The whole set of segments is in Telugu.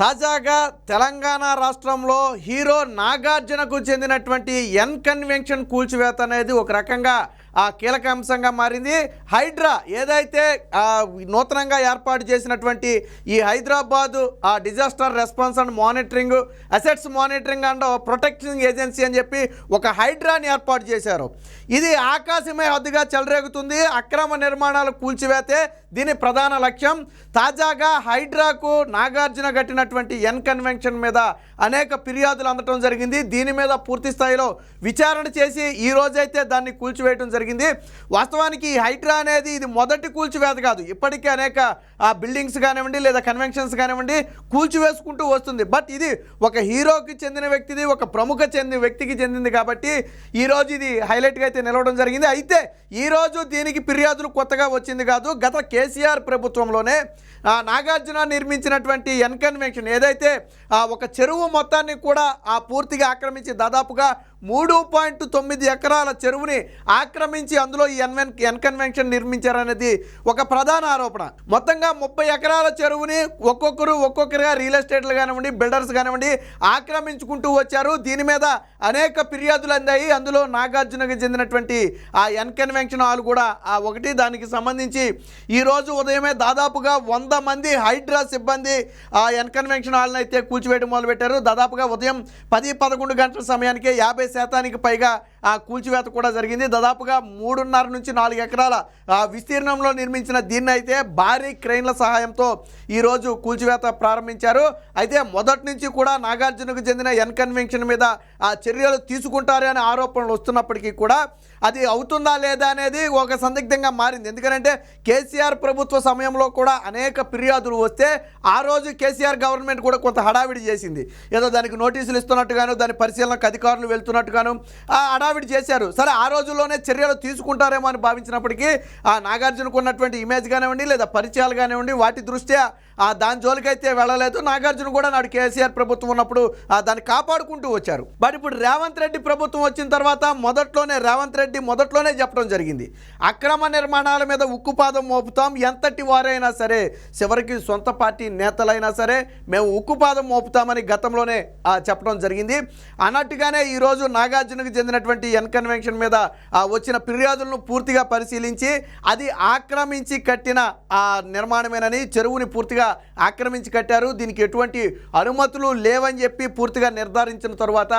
తాజాగా తెలంగాణ రాష్ట్రంలో హీరో నాగార్జునకు చెందినటువంటి ఎన్ కన్వెన్షన్ కూల్చివేత అనేది ఒక రకంగా కీలక అంశంగా మారింది. హైడ్రా ఏదైతే నూతనంగా ఏర్పాటు చేసినటువంటి ఈ Hyderabad disaster response and monitoring assets monitoring and protection agency అని చెప్పి ఒక హైడ్రాని ఏర్పాటు చేశారు. ఇది ఆకాశమే హద్దుగా చెలరేగుతుంది. అక్రమ నిర్మాణాలు కూల్చివేతే దీని ప్రధాన లక్ష్యం. తాజాగా హైడ్రాకు నాగార్జున కట్టినటువంటి ఎన్ కన్వెన్షన్ మీద అనేక ఫిర్యాదులు అందటం జరిగింది. దీని మీద పూర్తి స్థాయిలో విచారణ చేసి ఈ రోజైతే దాన్ని కూల్చివేయడం జరిగింది. వాస్తవానికి ఈ హైడ్రా అనేది ఇది మొదటి కూల్చివేత కాదు. ఇప్పటికే అనేక బిల్డింగ్స్ కానివ్వండి లేదా కన్వెన్షన్స్ కానివ్వండి కూల్చివేసుకుంటూ వస్తుంది. బట్ ఇది ఒక హీరోకి చెందిన వ్యక్తిది, ఒక ప్రముఖ వ్యక్తికి చెందింది కాబట్టి ఈరోజు ఇది హైలైట్గా అయితే నిలవడం జరిగింది. అయితే ఈరోజు దీనికి ఫిర్యాదులు కొత్తగా వచ్చింది కాదు. గత కేసీఆర్ ప్రభుత్వంలోనే నాగార్జున నిర్మించినటువంటి ఎన్ కన్వెన్షన్ ఏదైతే ఒక చెరువు మొత్తాన్ని కూడా పూర్తిగా ఆక్రమించి దాదాపుగా 3.9 ఎకరాల చెరువుని ఆక్రమించి అందులో ఈ ఎన్ కన్వెన్షన్ నిర్మించారనేది ఒక ప్రధాన ఆరోపణ. మొత్తంగా 30 ఎకరాల చెరువుని ఒక్కొక్కరుగా రియల్ ఎస్టేట్లు కానివ్వండి, బిల్డర్స్ కానివ్వండి ఆక్రమించుకుంటూ వచ్చారు. దీని మీద అనేక ఫిర్యాదులు అందాయి. అందులో నాగార్జునకు చెందినటువంటి ఎన్ కన్వెన్షన్ హాల్ కూడా ఒకటి. దానికి సంబంధించి ఈరోజు ఉదయమే దాదాపుగా 100 మంది హైడ్రా సిబ్బంది ఎన్ కన్వెన్షన్ హాల్ని అయితే కూల్చివేయడం మొదలుపెట్టారు. దాదాపుగా ఉదయం 10-11 గంటల సమయానికి 50% పైగా కూల్చివేత కూడా జరిగింది. దాదాపుగా 3.5 నుంచి 4 ఎకరాల విస్తీర్ణంలో నిర్మించిన దీన్ని అయితే భారీ క్రెయిన్ల సహాయంతో ఈరోజు కూల్చివేత ప్రారంభించారు. అయితే మొదటి నుంచి కూడా నాగార్జునకు చెందిన ఎన్ కన్వెన్షన్ మీద చర్యలు తీసుకుంటారు అనే ఆరోపణలు వస్తున్నప్పటికీ కూడా అది అవుతుందా లేదా అనేది ఒక సందిగ్ధంగా మారింది. ఎందుకంటే కేసీఆర్ ప్రభుత్వ సమయంలో కూడా అనేక ఫిర్యాదులు వస్తే ఆ రోజు కేసీఆర్ గవర్నమెంట్ కూడా కొంత హడావిడి చేసింది. ఏదో దానికి నోటీసులు ఇస్తున్నట్టుగాను, దాని పరిశీలనకు అధికారులు వెళ్తున్నట్టుగాను హడావిడి చేశారు. సరే, ఆ రోజుల్లోనే చర్యలు తీసుకుంటారేమో అని భావించినప్పటికీ నాగార్జునకు ఉన్నటువంటి ఇమేజ్ కానివ్వండి లేదా పరిచయాలు కానివ్వండి వాటి దృష్ట్యా దాని జోలికైతే వెళ్ళలేదు. నాగార్జున కూడా నాడు కేసీఆర్ ప్రభుత్వం ఉన్నప్పుడు దాన్ని కాపాడుకుంటూ వచ్చారు. బట్ ఇప్పుడు రేవంత్ రెడ్డి ప్రభుత్వం వచ్చిన తర్వాత రేవంత్ రెడ్డి మొదట్లోనే చెప్పడం జరిగింది, అక్రమ నిర్మాణాల మీద ఉక్కుపాదం మోపుతాం, ఎంతటి వారైనా సరే, చివరికి సొంత పార్టీ నేతలైనా సరే మేము ఉక్కుపాదం మోపుతామని గతంలోనే చెప్పడం జరిగింది. అన్నట్టుగానే ఈరోజు నాగార్జునకు చెందినటువంటి ఎన్ కన్వెన్షన్ మీద వచ్చిన ఫిర్యాదులను పూర్తిగా పరిశీలించి అది ఆక్రమించి కట్టిన నిర్మాణమేనని, చెరువుని పూర్తిగా ఆక్రమించి కట్టారు, దీనికి ఎటువంటి అనుమతులు లేవని చెప్పి పూర్తిగా నిర్ధారించిన తర్వాత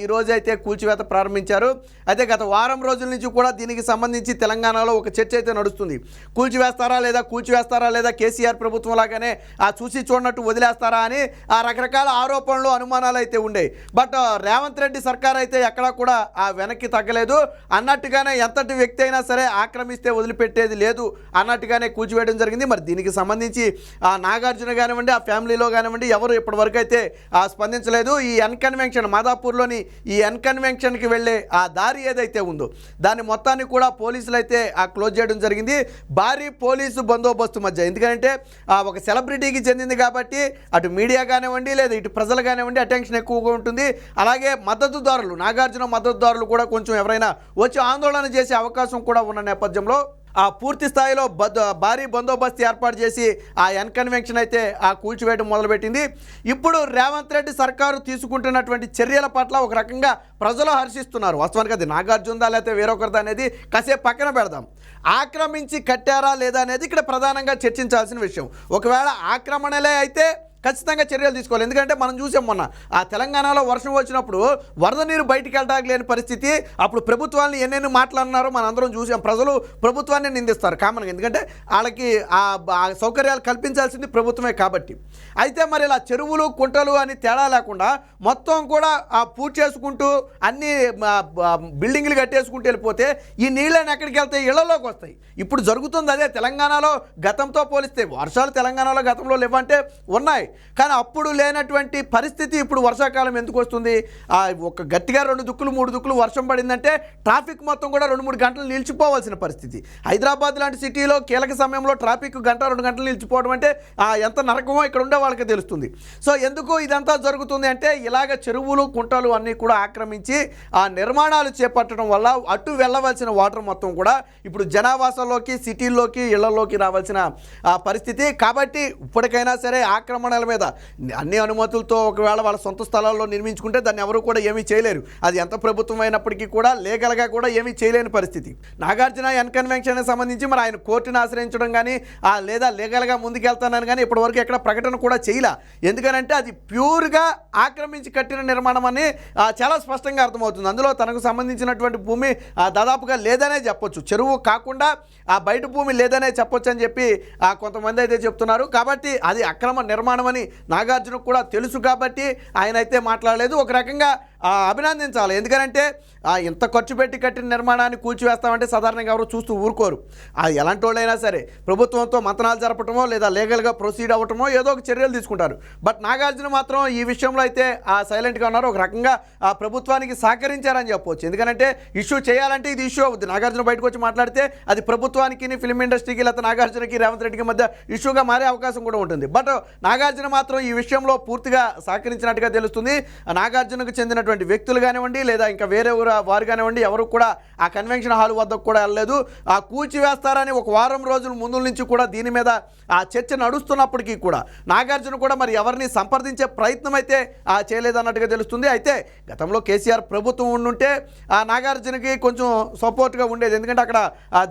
ఈ రోజు అయితే కూల్చివేత ప్రారంభించారు. అయితే గత వారం రోజుల నుంచి కూడా దీనికి సంబంధించి తెలంగాణలో ఒక చర్చ అయితే నడుస్తుంది. కూల్చివేస్తారా లేదా కేసీఆర్ ప్రభుత్వం లాగానే చూసి చూడనట్టు వదిలేస్తారా అని రకరకాల ఆరోపణలు, అనుమానాలు అయితే ఉండేవి. బట్ రేవంత్ రెడ్డి సర్కార్ అయితే ఎక్కడా కూడా వెనక్కి తగ్గలేదు. అన్నట్టుగానే ఎంతటి వ్యక్తి అయినా సరే ఆక్రమిస్తే వదిలిపెట్టేది లేదు అన్నట్టుగానే కూల్చివేయడం జరిగింది. మరి దీనికి సంబంధించి నాగార్జున కానివ్వండి, ఆ ఫ్యామిలీలో కానివ్వండి ఎవరు ఇప్పటివరకు అయితే స్పందించలేదు. ఈ ఎన్ కన్వెన్షన్ మాదాపూర్లోని ఈ ఎన్ కన్వెన్షన్కి వెళ్ళే దారి ఏదైతే ఉందో దాన్ని మొత్తాన్ని కూడా పోలీసులు అయితే క్లోజ్ చేయడం జరిగింది, భారీ పోలీసు బందోబస్తు మధ్య. ఎందుకంటే ఒక సెలబ్రిటీకి చెందింది కాబట్టి అటు మీడియా కానివ్వండి లేదా ఇటు ప్రజలు కానివ్వండి అటెన్షన్ ఎక్కువగా ఉంటుంది. అలాగే మద్దతుదారులు, నాగార్జున మద్దతుదారులు కూడా కొంచెం ఎవరైనా వచ్చి ఆందోళన చేసే అవకాశం కూడా ఉన్న నేపథ్యంలో పూర్తి స్థాయిలో భారీ బందోబస్తు ఏర్పాటు చేసి ఎన్ కన్వెన్షన్ అయితే కూల్చివేయడం మొదలుపెట్టింది. ఇప్పుడు రేవంత్ రెడ్డి సర్కారు తీసుకుంటున్నటువంటి చర్యల పట్ల ఒక రకంగా ప్రజలు హర్షిస్తున్నారు. వాస్తవానికి అది నాగార్జునదా లేకపోతే వేరొకరిదా అనేది కాసేపు పక్కన పెడదాం. ఆక్రమించి కట్టారా లేదా అనేది ఇక్కడ ప్రధానంగా చర్చించాల్సిన విషయం. ఒకవేళ ఆక్రమణలే అయితే ఖచ్చితంగా చర్యలు తీసుకోవాలి. ఎందుకంటే మనం చూసాం మొన్న తెలంగాణలో వర్షం వచ్చినప్పుడు వరద నీరు బయటికి వెళ్ళడానికి లేని పరిస్థితి. అప్పుడు ప్రభుత్వాన్ని ఎన్నెన్ని మాట్లాడినారో మనం అందరం చూసాం. ప్రజలు ప్రభుత్వాన్ని నిందిస్తారు కామన్గా, ఎందుకంటే వాళ్ళకి సౌకర్యాలు కల్పించాల్సింది ప్రభుత్వమే కాబట్టి. అయితే మరి ఇలా చెరువులు కుంటలు అని తేడా లేకుండా మొత్తం కూడా పూర్తి చేసుకుంటూ అన్ని బిల్డింగ్లు కట్టేసుకుంటూ వెళ్ళిపోతే ఈ నీళ్ళని ఎక్కడికి వెళ్తాయి? ఇళ్లలోకి వస్తాయి. ఇప్పుడు జరుగుతుంది అదే. తెలంగాణలో గతంతో పోలిస్తే వర్షాలు తెలంగాణలో గతంలో లేవంటే ఉన్నాయి, కానీ అప్పుడు లేనటువంటి పరిస్థితి ఇప్పుడు వర్షాకాలం ఎందుకు వస్తుంది? ఒక గట్టిగా 2 దుక్కులు 3 దుక్కులు వర్షం పడిందంటే ట్రాఫిక్ మొత్తం కూడా 2-3 గంటలు నిలిచిపోవాల్సిన పరిస్థితి. హైదరాబాద్ లాంటి సిటీలో కీలక సమయంలో ట్రాఫిక్ 1-2 గంటలు నిలిచిపోవడం అంటే ఎంత నరకమో ఇక్కడ ఉండే వాళ్ళకి తెలుస్తుంది. సో ఎందుకు ఇదంతా జరుగుతుంది అంటే ఇలాగ చెరువులు కుంటలు అన్నీ కూడా ఆక్రమించి నిర్మాణాలు చేపట్టడం వల్ల అటు వెళ్ళవలసిన వాటర్ మొత్తం కూడా ఇప్పుడు జనావాసంలోకి, సిటీల్లోకి, ఇళ్లలోకి రావాల్సిన పరిస్థితి. కాబట్టి ఇప్పటికైనా సరే ఆక్రమణ నిర్మాణాల మీద అన్ని అనుమతులతో ఒకవేళ వాళ్ళ సొంత స్థలాల్లో నిర్మించుకుంటే దాన్ని ఎవరు కూడా ఏమీ చేయలేరు. అది ఎంత ప్రభుత్వం అయినప్పటికీ కూడా లీగల్గా కూడా ఏమీ చేయలేని పరిస్థితి. నాగార్జున ఎన్ కన్వెన్షన్కి సంబంధించి మరి ఆయన కోర్టును ఆశ్రయించడం కానీ లేదా లీగల్గా ముందుకెళ్తానని కానీ ఇప్పటివరకు ఎక్కడ ప్రకటన కూడా చేయలే. ఎందుకనంటే అది ప్యూర్గా ఆక్రమించి కట్టిన నిర్మాణం అని చాలా స్పష్టంగా అర్థమవుతుంది. అందులో తనకు సంబంధించినటువంటి భూమి దాదాపుగా లేదనే చెప్పొచ్చు. చెరువు కాకుండా ఆ బయట భూమి లేదనే చెప్పొచ్చు అని చెప్పి కొంతమంది అయితే చెప్తున్నారు. కాబట్టి అది అక్రమ నిర్మాణం అని నాగార్జునకు కూడా తెలుసు కాబట్టి ఆయన అయితే మాట్లాడలేదు. ఒక రకంగా అభినందించాలి. ఎందుకంటే ఇంత ఖర్చు పెట్టి కట్టిన నిర్మాణాన్ని కూల్చివేస్తామంటే సాధారణంగా ఎవరు చూస్తూ ఊరుకోరు. అది ఎలాంటి వాళ్ళైనా సరే ప్రభుత్వంతో మంతనాలు జరపటమో లేదా లీగల్గా ప్రొసీడ్ అవ్వటమో ఏదో ఒక చర్యలు తీసుకుంటారు. బట్ నాగార్జున మాత్రం ఈ విషయంలో అయితే సైలెంట్గా ఉన్నారు. ఒక రకంగా ప్రభుత్వానికి సహకరించారని చెప్పవచ్చు. ఎందుకంటే ఇష్యూ చేయాలంటే ఇది ఇష్యూ అవుతుంది. నాగార్జున బయటకు వచ్చి మాట్లాడితే అది ప్రభుత్వానికి, ఫిల్మ్ ఇండస్ట్రీకి, లేదా నాగార్జునకి, రేవంత్ రెడ్డికి మధ్య ఇష్యూగా మారే అవకాశం కూడా ఉంటుంది. బట్ నాగార్జున మాత్రం ఈ విషయంలో పూర్తిగా సహకరించినట్టుగా తెలుస్తుంది. నాగార్జునకు చెందిన వ్యక్తులు కానివ్వండి లేదా ఇంకా వేరే వారు కానివ్వండి ఎవరు కూడా ఆ కన్వెన్షన్ హాల్ వద్దకు కూడా వెళ్ళలేదు. కూల్చివేస్తారని ఒక వారం రోజుల ముందు నుంచి కూడా దీని మీద చర్చ నడుస్తున్నప్పటికీ కూడా నాగార్జున కూడా మరి ఎవరిని సంప్రదించే ప్రయత్నం అయితే చేయలేదన్నట్టుగా తెలుస్తుంది. అయితే గతంలో కేసీఆర్ ప్రభుత్వం ఉండుంటే నాగార్జునకి కొంచెం సపోర్ట్గా ఉండేది. ఎందుకంటే అక్కడ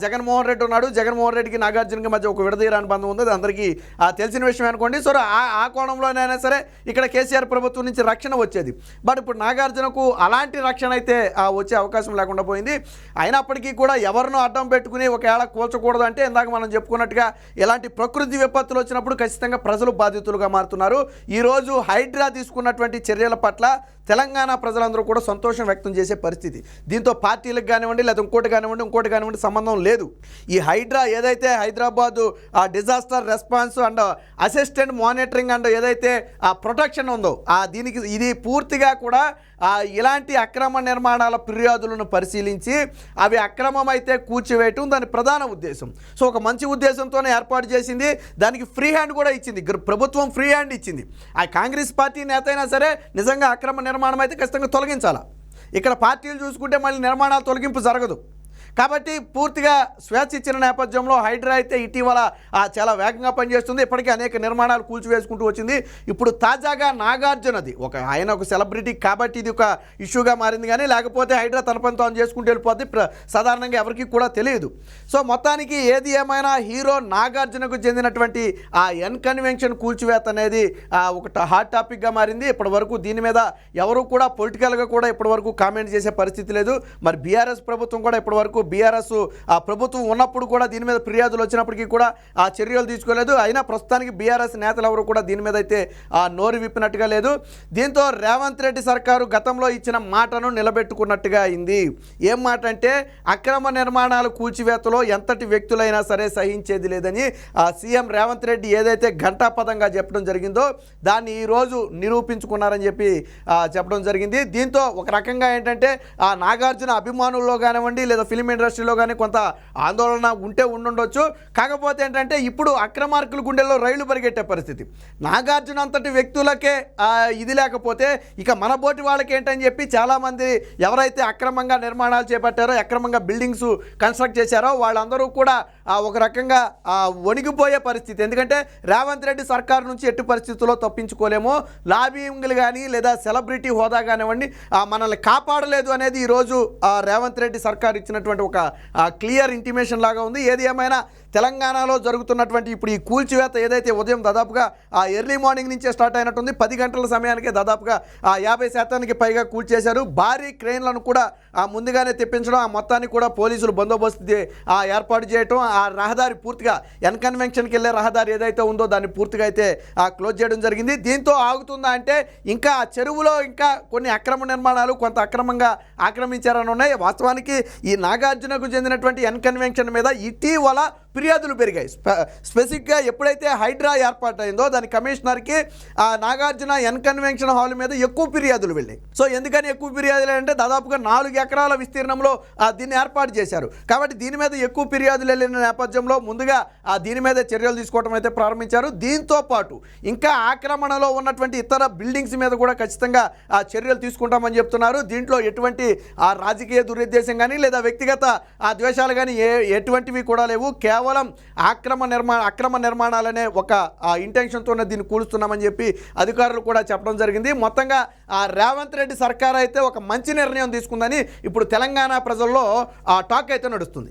జగన్మోహన్ రెడ్డి ఉన్నాడు. జగన్మోహన్ రెడ్డికి నాగార్జునకి మధ్య ఒక విడదీయరాని బంధం ఉంది. అది అందరికీ తెలిసిన విషయం అనుకోండి. సో ఆ కోణంలోనైనా సరే ఇక్కడ కేసీఆర్ ప్రభుత్వం నుంచి రక్షణ వచ్చేది. బట్ ఇప్పుడు నాగార్జునకు అలాంటి రక్షణ అయితే వచ్చే అవకాశం లేకుండా పోయింది. అయినప్పటికీ కూడా ఎవరినో అడ్డం పెట్టుకుని ఒకవేళ కూల్చకూడదు అంటే ఇందాక మనం చెప్పుకున్నట్టుగా ఇలాంటి ప్రకృతి విపత్తులు వచ్చినప్పుడు ఖచ్చితంగా ప్రజలు బాధితులుగా మారుతున్నారు. ఈరోజు హైడ్రా తీసుకున్నటువంటి చర్యల పట్ల తెలంగాణ ప్రజలందరూ కూడా సంతోషం వ్యక్తం చేసే పరిస్థితి. దీంతో పార్టీలకు కానివ్వండి లేదా ఇంకోటి కానివ్వండి సంబంధం లేదు. ఈ హైడ్రా ఏదైతే Hyderabad disaster response and assistant monitoring and ఏదైతే ప్రొటెక్షన్ ఉందో దీనికి ఇది పూర్తిగా కూడా ఇలాంటి అక్రమ నిర్మాణాల ఫిర్యాదులను పరిశీలించి అవి అక్రమం అయితే కూల్చివేయటం దాని ప్రధాన ఉద్దేశం. సో ఒక మంచి ఉద్దేశంతోనే ఏర్పాటు చేసింది. దానికి ఫ్రీ హ్యాండ్ కూడా ఇచ్చింది. ప్రభుత్వం ఫ్రీ హ్యాండ్ ఇచ్చింది. ఆ కాంగ్రెస్ పార్టీ నేత అయినా సరే నిజంగా అక్రమ నిర్మాణం అయితే ఖచ్చితంగా తొలగించాలా. ఇక్కడ పార్టీలు చూసుకుంటే మళ్ళీ నిర్మాణాల తొలగింపు జరగదు. కాబట్టి పూర్తిగా స్వేచ్ఛ ఇచ్చిన నేపథ్యంలో హైడ్రా అయితే ఇటీవల చాలా వేగంగా పనిచేస్తుంది. ఇప్పటికీ అనేక నిర్మాణాలు కూల్చివేసుకుంటూ వచ్చింది. ఇప్పుడు తాజాగా నాగార్జునది ఆయన ఒక సెలబ్రిటీ కాబట్టి ఇది ఒక ఇష్యూగా మారింది. కానీ లేకపోతే హైడ్రా తన పని తాను చేసుకుంటూ వెళ్ళిపోద్ది. సాధారణంగా ఎవరికి కూడా తెలియదు. సో మొత్తానికి ఏది ఏమైనా హీరో నాగార్జునకు చెందినటువంటి ఎన్ కన్వెన్షన్ కూల్చివేత అనేది ఒక హాట్ టాపిక్గా మారింది. ఇప్పటి వరకు దీని మీద ఎవరు కూడా పొలిటికల్గా కూడా ఇప్పటి వరకు కామెంట్ చేసే పరిస్థితి లేదు. మరి బీఆర్ఎస్ ప్రభుత్వం కూడా ఇప్పటి వరకు బీఆర్ఎస్ ప్రభుత్వం ఉన్నప్పుడు కూడా దీని మీద ఫిర్యాదులు వచ్చినప్పటికీ కూడా చర్యలు తీసుకోలేదు. అయినా ప్రస్తుతానికి బీఆర్ఎస్ నేతలు ఎవరు కూడా దీని మీద అయితే నోరు విప్పినట్టుగా లేదు. దీంతో రేవంత్ రెడ్డి సర్కారు గతంలో ఇచ్చిన మాటను నిలబెట్టుకున్నట్టుగా అయింది. ఏం మాట అంటే అక్రమ నిర్మాణాలు కూల్చివేతలో ఎంతటి వ్యక్తులైనా సరే సహించేది లేదని సీఎం రేవంత్ రెడ్డి ఏదైతే ఘంటాపథంగా చెప్పడం జరిగిందో దాన్ని ఈరోజు నిరూపించుకున్నారని చెప్పి చెప్పడం జరిగింది. దీంతో ఒక రకంగా ఏంటంటే నాగార్జున అభిమానుల్లో కానివ్వండి లేదా ఫిలిం ఇండస్ట్రీలో కానీ కొంత ఆందోళన ఉండుండొచ్చు. కాకపోతే ఏంటంటే ఇప్పుడు అక్రమార్కుల గుండెల్లో రైళ్లు పరిగెట్టే పరిస్థితి. నాగార్జున అంతటి వ్యక్తులకే ఇది లేకపోతే ఇక మన బోటి వాళ్ళకి ఏంటని చెప్పి చాలామంది ఎవరైతే అక్రమంగా నిర్మాణాలు చేపట్టారో అక్రమంగా బిల్డింగ్స్ కన్స్ట్రక్ట్ చేశారో వాళ్ళందరూ కూడా ఒక రకంగా వణిగిపోయే పరిస్థితి. ఎందుకంటే రేవంత్ రెడ్డి సర్కారు నుంచి ఎట్టి పరిస్థితుల్లో తప్పించుకోలేము. లాబింగ్లు కానీ లేదా సెలబ్రిటీ హోదా కానివ్వండి మనల్ని కాపాడలేదు అనేది ఈరోజు రేవంత్ రెడ్డి సర్కారు ఇచ్చినటువంటి ఒక క్లియర్ ఇంటిమేషన్ లాగా ఉంది. ఏది ఏమైనా తెలంగాణలో జరుగుతున్నటువంటి ఇప్పుడు ఈ కూల్చివేత ఏదైతే ఉదయం దాదాపుగా ఎర్లీ మార్నింగ్ నుంచే స్టార్ట్ అయినట్టుంది. 10 గంటల సమయానికి దాదాపుగా 50% పైగా కూల్చేశారు. భారీ క్రెయిన్లను కూడా ముందుగానే తెప్పించడం, ఆ మొత్తాన్ని కూడా పోలీసులు బందోబస్తు ఏర్పాటు చేయడం, ఆ రహదారి పూర్తిగా ఎన్ కన్వెన్షన్కి వెళ్ళే రహదారి ఏదైతే ఉందో దాన్ని పూర్తిగా అయితే క్లోజ్ చేయడం జరిగింది. దీంతో ఆగుతుందా అంటే ఇంకా ఆ చెరువులో ఇంకా కొన్ని అక్రమ నిర్మాణాలు కొంత అక్రమంగా ఆక్రమించారని ఉన్నాయి. వాస్తవానికి ఈ నాగార్జునకు చెందినటువంటి ఎన్ కన్వెన్షన్ మీద ఇటీవల ఫిర్యాదులు పెరిగాయి. స్పెసిఫిక్గా ఎప్పుడైతే హైడ్రా ఏర్పాటైందో దాని కమిషనర్కి నాగార్జున ఎన్ కన్వెన్షన్ హాల్ మీద ఎక్కువ ఫిర్యాదులు వెళ్ళాయి. సో ఎందుకని ఎక్కువ ఫిర్యాదులు అంటే దాదాపుగా 4 ఎకరాల విస్తీర్ణంలో దీన్ని ఏర్పాటు చేశారు. కాబట్టి దీని మీద ఎక్కువ ఫిర్యాదులు వెళ్ళిన నేపథ్యంలో ముందుగా దీని మీద చర్యలు తీసుకోవడం అయితే ప్రారంభించారు. దీంతో పాటు ఇంకా ఆక్రమణలో ఉన్నటువంటి ఇతర బిల్డింగ్స్ మీద కూడా ఖచ్చితంగా చర్యలు తీసుకుంటామని చెప్తున్నారు. దీంట్లో ఎటువంటి రాజకీయ దురుద్దేశం కానీ లేదా వ్యక్తిగత ద్వేషాలు కానీ ఎటువంటివి కూడా లేవు. కేవలం కేవలం అక్రమ నిర్మాణాలనే ఒక ఇంటెన్షన్తోనే దీన్ని కూలుస్తున్నామని చెప్పి అధికారులు కూడా చెప్పడం జరిగింది. మొత్తంగా రేవంత్ రెడ్డి సర్కార్ అయితే ఒక మంచి నిర్ణయం తీసుకుందని ఇప్పుడు తెలంగాణ ప్రజల్లో టాక్ అయితే నడుస్తుంది.